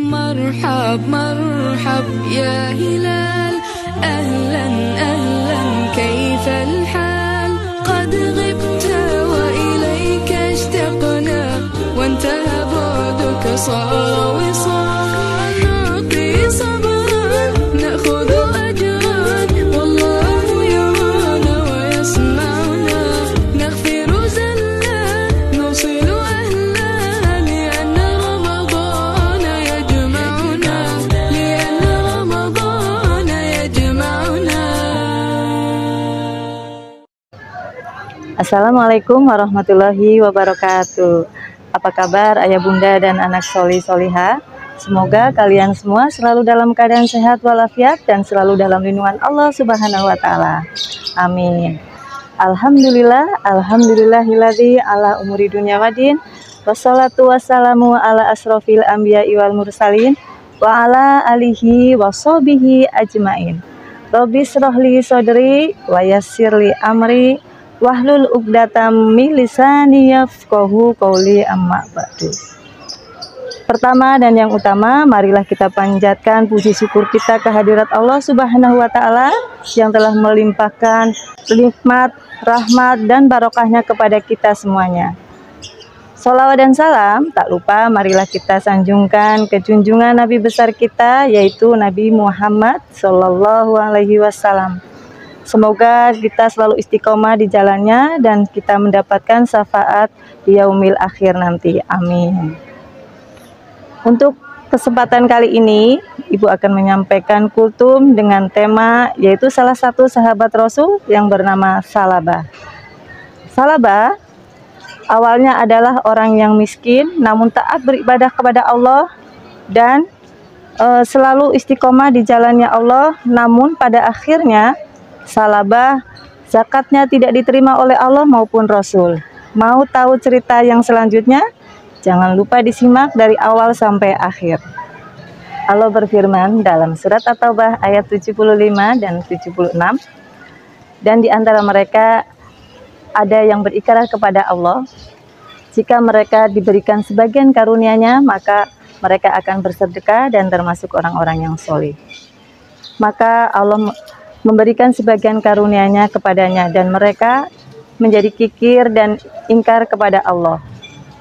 مرحب مرحب يا هلال أهلا أهلا كيف الحال قد غبت وإليك اشتقنا وانتهى بعدك صار وصال نعطي صبرا نأخذ أجرا والله يرانا ويسمعنا نغفر زلا نوصل أهلا لأن رمضان يجمعنا لأن رمضان يجمعنا. Assalamualaikum warahmatullahi wabarakatuh. Apa kabar ayah bunda dan anak solih soliha? Semoga kalian semua selalu dalam keadaan sehat walafiat dan selalu dalam lindungan Allah Subhanahu wa Ta'ala. Amin. Alhamdulillah, alhamdulillahilladzi ala umuri dunya wadin. Wassalatu wassalamu ala asrofil anbiya wal mursalin wa ala alihi wa sahbihi ajmain. Rabbi shrahli sodri wa yassirli amri wahlul uqdatam min lisani yafqahu qawli amma ba'du. Pertama dan yang utama, marilah kita panjatkan puji syukur kita kehadirat Allah Subhanahu wa Ta'ala yang telah melimpahkan nikmat, rahmat dan barokahnya kepada kita semuanya. Sholawat dan salam tak lupa marilah kita sanjungkan ke junjungan Nabi besar kita, yaitu Nabi Muhammad Sallallahu Alaihi Wasallam. Semoga kita selalu istiqomah di jalannya dan kita mendapatkan syafaat di yaumil akhir nanti. Amin. Untuk kesempatan kali ini, Ibu akan menyampaikan kultum dengan tema yaitu salah satu sahabat Rasul yang bernama Salabah. Salabah awalnya adalah orang yang miskin namun taat beribadah kepada Allah dan selalu istiqomah di jalannya Allah, namun pada akhirnya Salabah zakatnya tidak diterima oleh Allah maupun Rasul. Mau tahu cerita yang selanjutnya? Jangan lupa disimak dari awal sampai akhir. Allah berfirman dalam surat At-Taubah ayat 75 dan 76. Dan di antara mereka ada yang berikrar kepada Allah, jika mereka diberikan sebagian karunia-Nya, maka mereka akan bersedekah dan termasuk orang-orang yang soleh. Maka Allah memberikan sebagian karunia-Nya kepadanya dan mereka menjadi kikir dan ingkar kepada Allah.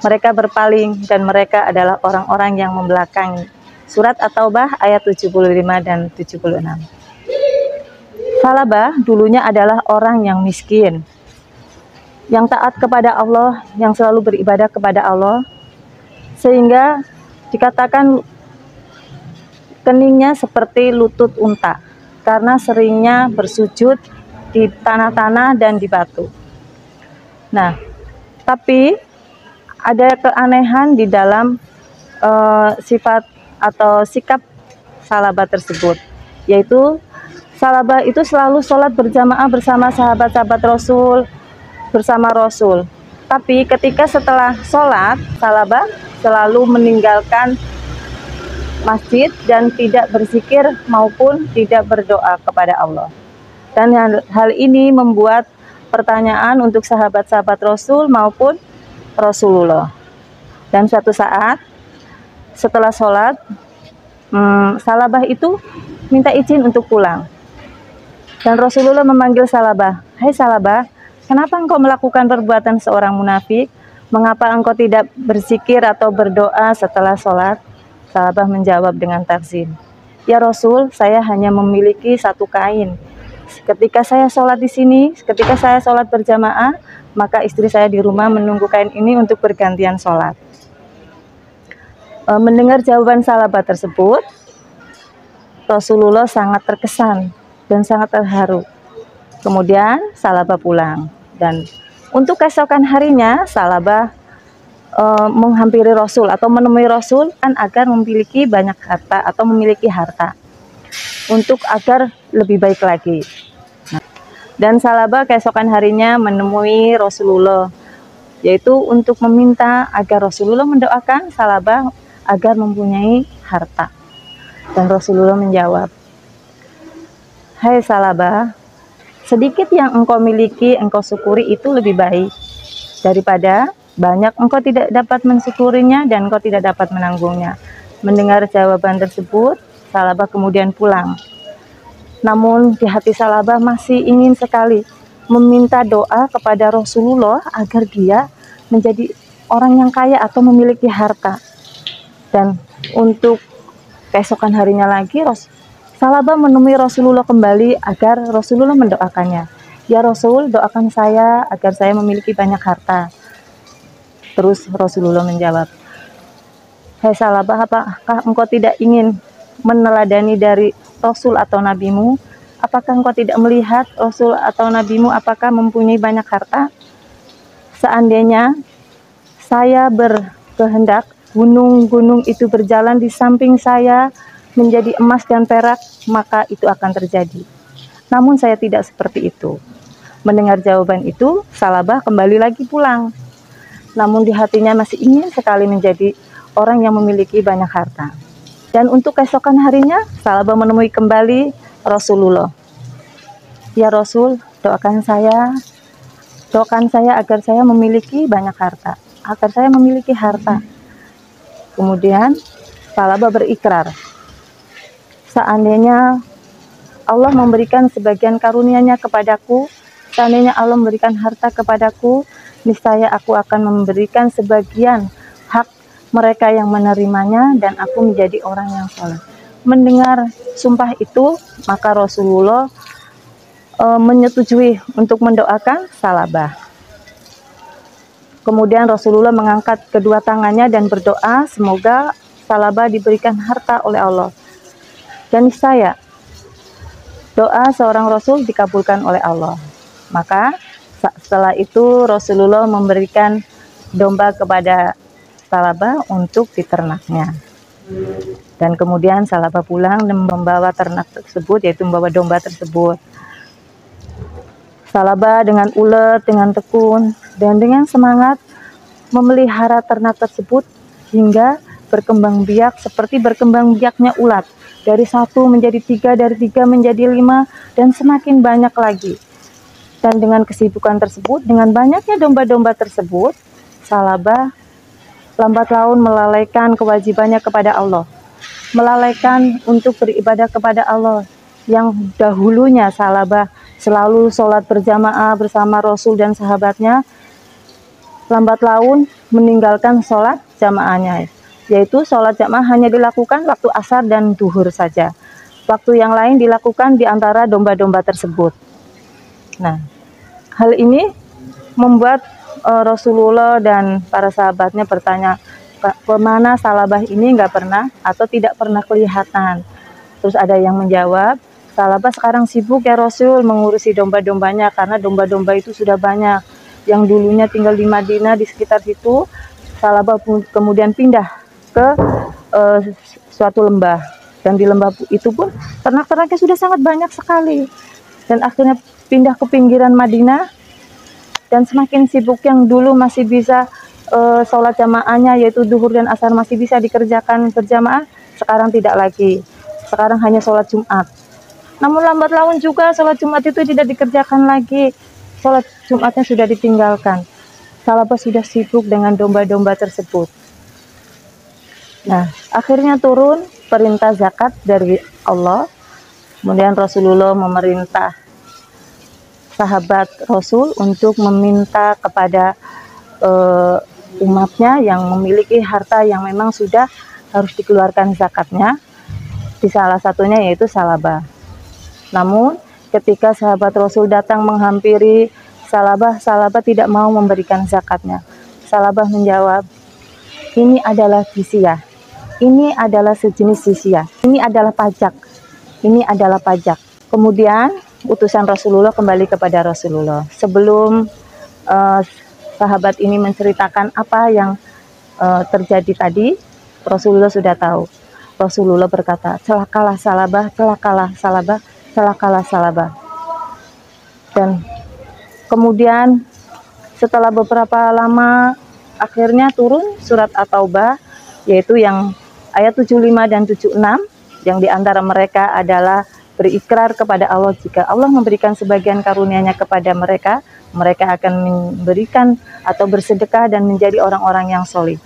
Mereka berpaling dan mereka adalah orang-orang yang membelakangi. Surat At-Taubah ayat 75 dan 76. Salabah dulunya adalah orang yang miskin, yang taat kepada Allah, yang selalu beribadah kepada Allah, sehingga dikatakan keningnya seperti lutut unta karena seringnya bersujud di tanah-tanah dan di batu. Nah, tapi ada keanehan di dalam sifat atau sikap Salabah tersebut, yaitu Salabah itu selalu sholat berjamaah bersama sahabat-sahabat Rasul, bersama Rasul. Tapi ketika setelah sholat, Salabah selalu meninggalkan masjid dan tidak berzikir maupun tidak berdoa kepada Allah. Dan hal ini membuat pertanyaan untuk sahabat-sahabat Rasul maupun Rasulullah. Dan suatu saat setelah sholat, Salabah itu minta izin untuk pulang. Dan Rasulullah memanggil Salabah, "Hai Salabah, kenapa engkau melakukan perbuatan seorang munafik? Mengapa engkau tidak berzikir atau berdoa setelah sholat?" Salabah menjawab dengan takzim, "Ya Rasul, saya hanya memiliki satu kain. Ketika saya sholat di sini, ketika saya sholat berjamaah, maka istri saya di rumah menunggu kain ini untuk bergantian sholat." Mendengar jawaban Salabah tersebut, Rasulullah sangat terkesan dan sangat terharu. Kemudian Salabah pulang, dan untuk keesokan harinya Salabah menghampiri Rasul atau menemui Rasul agar memiliki banyak harta atau memiliki harta untuk agar lebih baik lagi. Dan Salabah keesokan harinya menemui Rasulullah, yaitu untuk meminta agar Rasulullah mendoakan Salabah agar mempunyai harta. Dan Rasulullah menjawab, "Hai Salabah, sedikit yang engkau miliki engkau syukuri itu lebih baik daripada banyak engkau tidak dapat mensyukurinya dan engkau tidak dapat menanggungnya. Mendengar jawaban tersebut, Salabah kemudian pulang. Namun di hati Salabah masih ingin sekali meminta doa kepada Rasulullah agar dia menjadi orang yang kaya atau memiliki harta. Dan untuk keesokan harinya lagi, Salabah menemui Rasulullah kembali agar Rasulullah mendoakannya. Ya Rasul, doakan saya agar saya memiliki banyak harta. Terus Rasulullah menjawab, "Hai Salabah, apakah engkau tidak ingin meneladani dari Rasul atau nabimu? Apakah engkau tidak melihat Rasul atau nabimu apakah mempunyai banyak harta? Seandainya saya berkehendak gunung-gunung itu berjalan di samping saya menjadi emas dan perak, maka itu akan terjadi. Namun saya tidak seperti itu." Mendengar jawaban itu, Salabah kembali lagi pulang. Namun di hatinya masih ingin sekali menjadi orang yang memiliki banyak harta. Dan untuk keesokan harinya, Salabah menemui kembali Rasulullah. Ya Rasul, doakan saya agar saya memiliki banyak harta, agar saya memiliki harta. Kemudian Salabah berikrar, seandainya Allah memberikan sebagian karunia-Nya kepadaku, seandainya Allah memberikan harta kepadaku, niscaya aku akan memberikan sebagian hak mereka yang menerimanya dan aku menjadi orang yang saleh. Mendengar sumpah itu, maka Rasulullah menyetujui untuk mendoakan Salabah. Kemudian Rasulullah mengangkat kedua tangannya dan berdoa semoga Salabah diberikan harta oleh Allah. Dan niscaya doa seorang Rasul dikabulkan oleh Allah. Maka setelah itu Rasulullah memberikan domba kepada Salabah untuk diternaknya. Dan kemudian Salabah pulang dan membawa ternak tersebut, yaitu membawa domba tersebut. Salabah dengan ulet, dengan tekun, dan dengan semangat memelihara ternak tersebut hingga berkembang biak seperti berkembang biaknya ulat. Dari 1 menjadi 3, dari 3 menjadi 5, dan semakin banyak lagi. Dan dengan kesibukan tersebut, dengan banyaknya domba-domba tersebut, Salabah lambat laun melalaikan kewajibannya kepada Allah. Melalaikan untuk beribadah kepada Allah. Yang dahulunya Salabah selalu sholat berjamaah bersama Rasul dan sahabatnya, lambat laun meninggalkan sholat jamaahnya. Yaitu sholat jamaah hanya dilakukan waktu asar dan duhur saja. Waktu yang lain dilakukan di antara domba-domba tersebut. Nah, hal ini membuat Rasulullah dan para sahabatnya bertanya, kemana Salabah ini nggak pernah atau tidak pernah kelihatan. Terus ada yang menjawab, Salabah sekarang sibuk ya Rasul mengurusi domba-dombanya karena domba-domba itu sudah banyak. Yang dulunya tinggal di Madinah di sekitar situ, Salabah kemudian pindah ke suatu lembah. Dan di lembah itu pun ternak-ternaknya sudah sangat banyak sekali. Dan akhirnya pindah ke pinggiran Madinah, dan semakin sibuk yang dulu masih bisa sholat jamaahnya yaitu duhur dan asar masih bisa dikerjakan berjamaah, sekarang tidak lagi. Sekarang hanya sholat Jumat. Namun lambat laun juga sholat Jumat itu tidak dikerjakan lagi. Sholat Jumatnya sudah ditinggalkan. Salabah sudah sibuk dengan domba-domba tersebut. Nah, akhirnya turun perintah zakat dari Allah. Kemudian Rasulullah memerintah sahabat Rasul untuk meminta kepada umatnya yang memiliki harta yang memang sudah harus dikeluarkan zakatnya. Di salah satunya yaitu Salabah. Namun ketika sahabat Rasul datang menghampiri Salabah, Salabah tidak mau memberikan zakatnya. Salabah menjawab, ini adalah jizyah. Ini adalah sejenis jizyah. Ini adalah pajak. Ini adalah pajak. Kemudian utusan Rasulullah kembali kepada Rasulullah. Sebelum sahabat ini menceritakan apa yang terjadi tadi, Rasulullah sudah tahu. Rasulullah berkata, celakalah Salabah, celakalah Salabah, celakalah Salabah. Dan kemudian setelah beberapa lama akhirnya turun surat At-Taubah, yaitu yang ayat 75 dan 76, yang diantara mereka adalah berikrar kepada Allah, jika Allah memberikan sebagian karunia-Nya kepada mereka, mereka akan memberikan atau bersedekah dan menjadi orang-orang yang solih.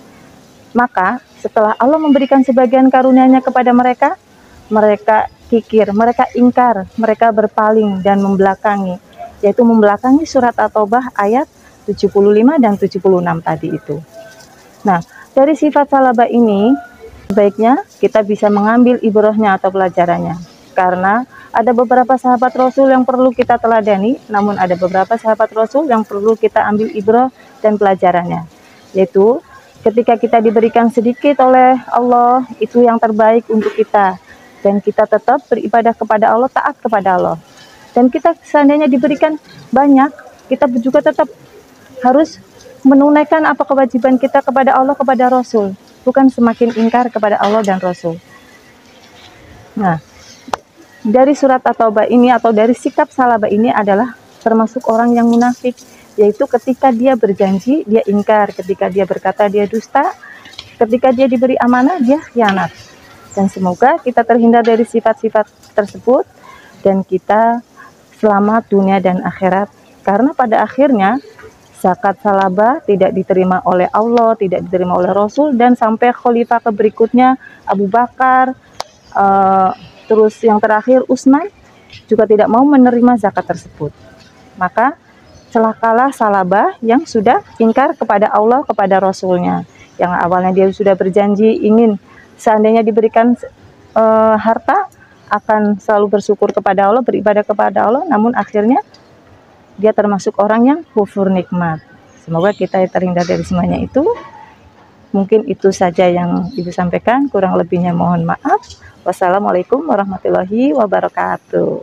Maka setelah Allah memberikan sebagian karunia-Nya kepada mereka, mereka kikir, mereka ingkar, mereka berpaling dan membelakangi, yaitu membelakangi surat At-Taubah ayat 75 dan 76 tadi itu. Nah, dari sifat salabah ini, baiknya kita bisa mengambil ibrahnya atau pelajarannya. Karena ada beberapa sahabat Rasul yang perlu kita teladani, namun ada beberapa sahabat Rasul yang perlu kita ambil ibrah dan pelajarannya. Yaitu, ketika kita diberikan sedikit oleh Allah, itu yang terbaik untuk kita. Dan kita tetap beribadah kepada Allah, taat kepada Allah. Dan kita seandainya diberikan banyak, kita juga tetap harus menunaikan apa kewajiban kita kepada Allah, kepada Rasul. Bukan semakin ingkar kepada Allah dan Rasul. Nah, dari surat At-Taubah ini atau dari sikap salabah ini adalah termasuk orang yang munafik. Yaitu ketika dia berjanji, dia ingkar. Ketika dia berkata, dia dusta. Ketika dia diberi amanah, dia khianat. Dan semoga kita terhindar dari sifat-sifat tersebut dan kita selamat dunia dan akhirat. Karena pada akhirnya zakat salabah tidak diterima oleh Allah, tidak diterima oleh Rasul, dan sampai khalifah berikutnya Abu Bakar, terus yang terakhir Utsman juga tidak mau menerima zakat tersebut. Maka celakalah salabah yang sudah ingkar kepada Allah, kepada Rasulnya. Yang awalnya dia sudah berjanji ingin seandainya diberikan harta, akan selalu bersyukur kepada Allah, beribadah kepada Allah, namun akhirnya dia termasuk orang yang kufur nikmat. Semoga kita terhindar dari semuanya itu. Mungkin itu saja yang Ibu sampaikan, kurang lebihnya mohon maaf. Wassalamualaikum warahmatullahi wabarakatuh.